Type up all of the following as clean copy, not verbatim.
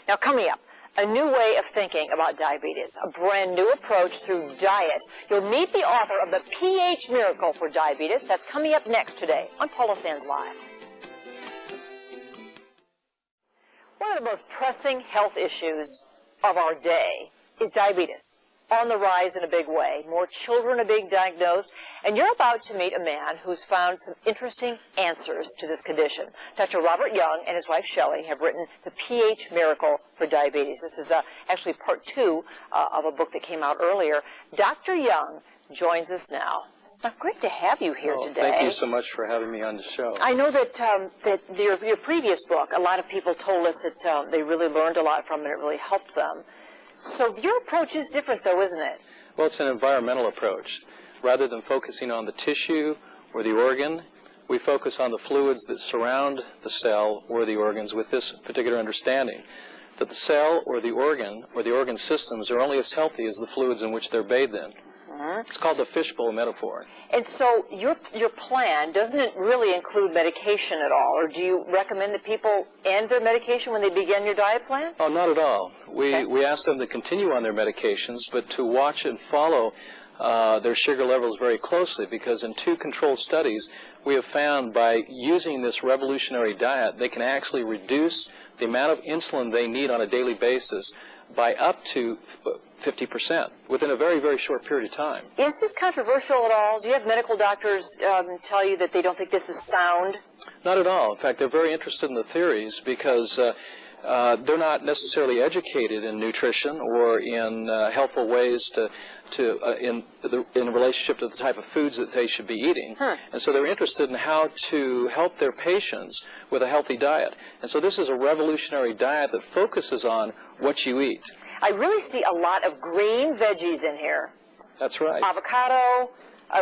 Now, coming up, a new way of thinking about diabetes, a brand new approach through diet. You'll meet the author of The pH Miracle for Diabetes. That's coming up next today on Paula Sands Live. One of the most pressing health issues of our day is diabetes. On the rise in a big way. More children are being diagnosed, and you're about to meet a man who's found some interesting answers to this condition. Dr. Robert Young and his wife Shelley have written The pH Miracle for Diabetes. This is actually part 2 of a book that came out earlier. Dr. Young joins us now. It's great to have you here today. Thank you so much for having me on the show. I know that your previous book, a lot of people told us that they really learned a lot from it and it really helped them. So your approach is different, though, isn't it? Well, it's an environmental approach. Rather than focusing on the tissue or the organ, we focus on the fluids that surround the cell or the organs with this particular understanding, that the cell or the organ systems are only as healthy as the fluids in which they're bathed in. It's called the fishbowl metaphor. And so your plan, doesn't it really include medication at all? Or do you recommend that people end their medication when they begin your diet plan? Oh, not at all. We ask them to continue on their medications, but to watch and follow their sugar levels very closely, because in 2 controlled studies, we have found by using this revolutionary diet, they can actually reduce the amount of insulin they need on a daily basis by up to 50% within a very, very short period of time. Is this controversial at all? Do you have medical doctors tell you that they don't think this is sound? Not at all. In fact, they're very interested in the theories because they're not necessarily educated in nutrition or in helpful ways in relationship to the type of foods that they should be eating. And so they're interested in how to help their patients with a healthy diet. And so this is a revolutionary diet that focuses on what you eat. I really see a lot of green veggies in here. That's right. Avocado,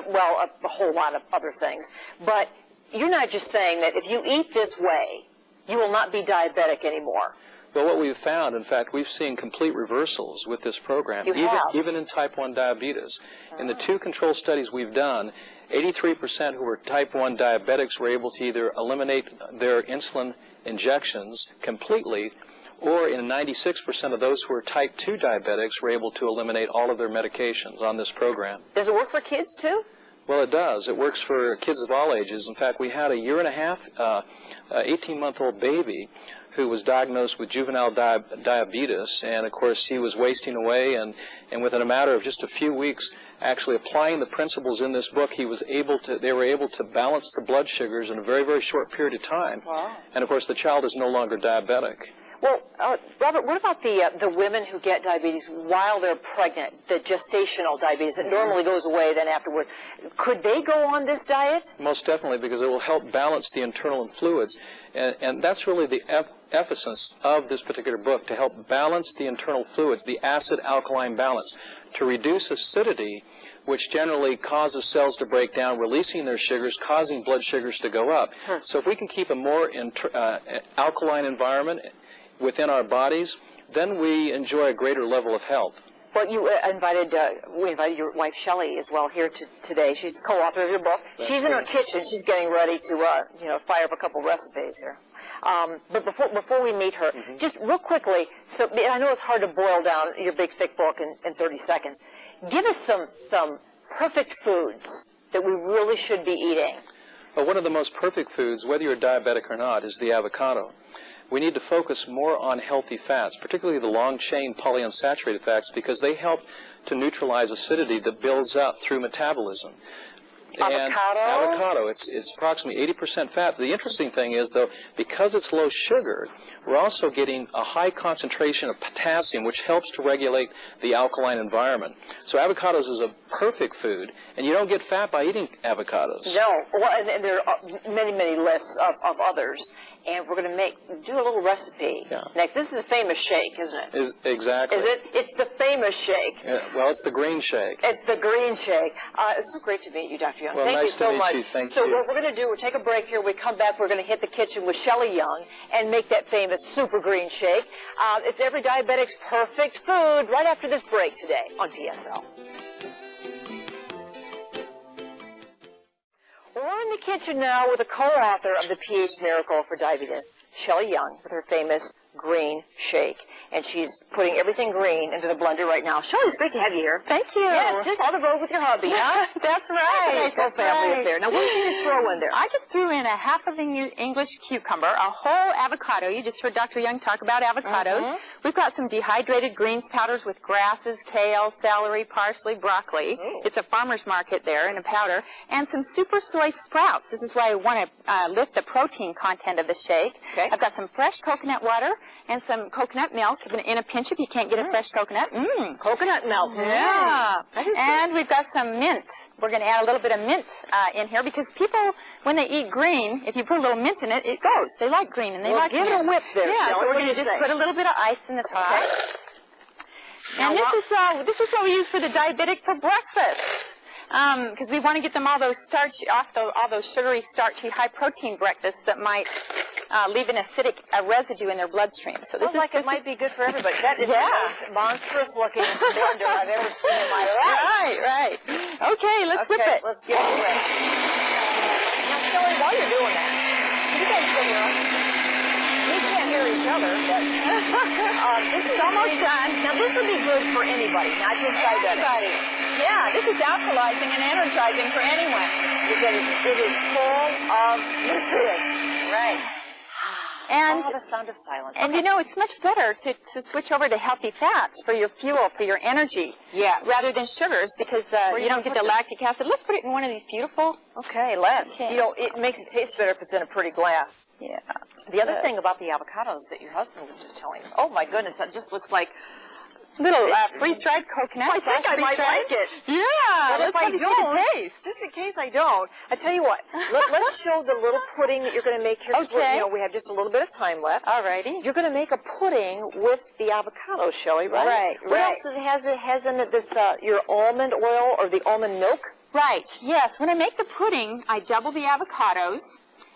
well, a whole lot of other things. But you're not just saying that if you eat this way, you will not be diabetic anymore. Well, what we've found, in fact, we've seen complete reversals with this program, even in type 1 diabetes. In the 2 control studies we've done, 83% who were type 1 diabetics were able to either eliminate their insulin injections completely, or in 96% of those who are type 2 diabetics were able to eliminate all of their medications on this program. Does it work for kids, too? Well, it does. It works for kids of all ages. In fact, we had a 18-month-old baby who was diagnosed with juvenile diabetes, and of course he was wasting away, and within a matter of just a few weeks, actually applying the principles in this book, they were able to balance the blood sugars in a very, very short period of time. Wow. And of course the child is no longer diabetic. Well, Robert, what about the women who get diabetes while they're pregnant, the gestational diabetes that normally goes away then afterward? Could they go on this diet? Most definitely, because it will help balance the internal fluids. And that's really the emphasis of this particular book, to help balance the internal fluids, the acid-alkaline balance, to reduce acidity, which generally causes cells to break down, releasing their sugars, causing blood sugars to go up. So if we can keep a more alkaline environment within our bodies, then we enjoy a greater level of health. Well, we invited your wife Shelley as well here today. She's the co-author of your book. She's in her kitchen. She's getting ready to fire up a couple recipes here. But before we meet her, just real quickly, so I know it's hard to boil down your big thick book in 30 seconds. Give us some perfect foods that we really should be eating. Well, one of the most perfect foods, whether you're diabetic or not, is the avocado. We need to focus more on healthy fats, particularly the long-chain polyunsaturated fats, because they help to neutralize acidity that builds up through metabolism. Avocado, it's approximately 80% fat. The interesting thing is, though, because it's low sugar, we're also getting a high concentration of potassium, which helps to regulate the alkaline environment. So avocados is a perfect food, and you don't get fat by eating avocados. No. Well, and there are many, many lists of others, and we're going to do a little recipe next. This is a famous shake, isn't it? Exactly. Is it? It's the famous shake. Yeah, well, it's the green shake. It's the green shake. It's so great to meet you, Dr. Young. Well, Thank nice you so to much. meet you. Thank so you. What we're going to do, we'll take a break here. We come back, we're going to hit the kitchen with Shelley Young and make that famous super green shake. It's every diabetic's perfect food right after this break today on PSL. We're in the kitchen now with the co-author of The pH Miracle for Diabetes, Shelley Young, with her famous green shake. and she's putting everything green into the blender right now. Shelley, it's great to have you here. Thank you. Yes, just on the road with your hubby, huh? That's right. Nice whole family up there. Now, what did you just throw in there? I just threw in a half of an English cucumber, a whole avocado. You just heard Dr. Young talk about avocados. We've got some dehydrated greens powders with grasses, kale, celery, parsley, broccoli. Ooh. It's a farmer's market there in a powder. And some super soy sprouts. This is why I want to lift the protein content of the shake. Okay. I've got some fresh coconut water and some coconut milk in a pinch if you can't get a fresh coconut. Coconut milk. Yeah. That is And we've got some mint. We're going to add a little bit of mint in here because people, when they eat green, if you put a little mint in it, it goes. They like green and they like give mint. it a whip there, Yeah, Shelley. so What we're do going you to just say? put a little bit of ice in the top. Okay. And Now, this is what we use for the diabetic for breakfast. Because we want to get them all those all those sugary, starchy, high-protein breakfasts that might leave an acidic residue in their bloodstream. So Sounds like it might be good for everybody. That is the most monstrous-looking blender I've ever seen in my life. Right. Okay, let's whip it. Let's get it ready. Now, Shelley, while you're doing that, you guys can hear us. We can't hear each other, but this is almost done. Now, this would be good for anybody, not just diabetics. Yeah, this is alkalizing and energizing for anyone. Because it is full of nutrients. Right. And the sound of silence. And you know, it's much better to switch over to healthy fats for your fuel, for your energy. Yes. Rather than sugars because you don't get the lactic acid. Let's put it in one of these beautiful. Okay, let's. Okay. You know, it makes it taste better if it's in a pretty glass. Yeah. The other thing about the avocados that your husband was just telling us, oh my goodness, that just looks like Little freeze-dried coconut. I think I might like it. Yeah. But if I don't, just in case I don't, I tell you what, let's show the little pudding that you're going to make here. 'Cause Okay. You know, we have just a little bit of time left. Alrighty. You're going to make a pudding with the avocado, Shelley, right? Right, What right. else it has in it? This your almond oil or the almond milk? Right. Yes. When I make the pudding, I double the avocados.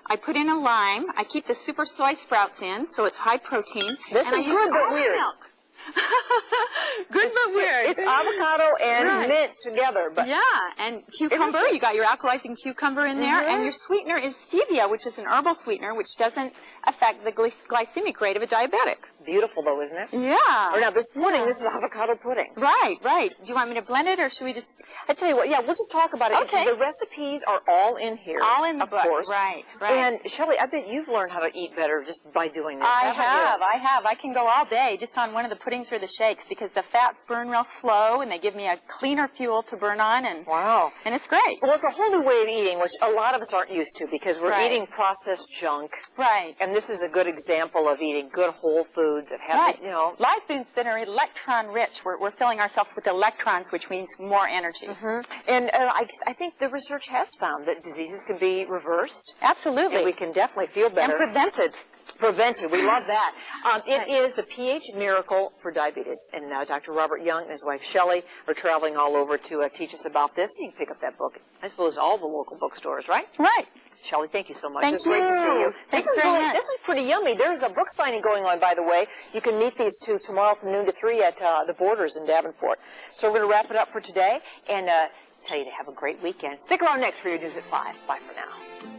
I put in a lime. I keep the super soy sprouts in, so it's high protein. This and is I use good but almond weird. milk. Good but weird. It's avocado and Right. mint together, but Yeah, and cucumber, you got your alkalizing cucumber in there, and your sweetener is stevia, which is an herbal sweetener, which doesn't affect the glycemic rate of a diabetic. beautiful though, isn't it? Yeah. Or now this pudding, this is avocado pudding. Right. Do you want me to blend it, or should we just... I tell you what, yeah, we'll just talk about it. Okay. The recipes are all in here. All in the of book. course. Right. And Shelley, I bet you've learned how to eat better just by doing this. I haven't you? have. I can go all day just on one of the puddings or the shakes because the fats burn real slow and they give me a cleaner fuel to burn on, and Wow. it's great. Well, it's a whole new way of eating, which a lot of us aren't used to because we're Right. eating processed junk. Right. And this is a good example of eating good whole foods that have, Right. you know. Live foods that are electron rich. We're filling ourselves with electrons, which means more energy. And I think the research has found that diseases can be reversed. Absolutely. And we can definitely feel and better. prevented. Prevented. We love that. It is the pH Miracle for Diabetes. And Dr. Robert Young and his wife Shelley are traveling all over to teach us about this. You can pick up that book, I suppose, all the local bookstores, right? Right. Shelley, thank you so much. Thank It's great to see you. you. Thanks This is very much. This is pretty yummy. There's a book signing going on, by the way. You can meet these two tomorrow from noon to 3 at the Borders in Davenport. So we're going to wrap it up for today and tell you to have a great weekend. Stick around next for your news at 5. Bye for now.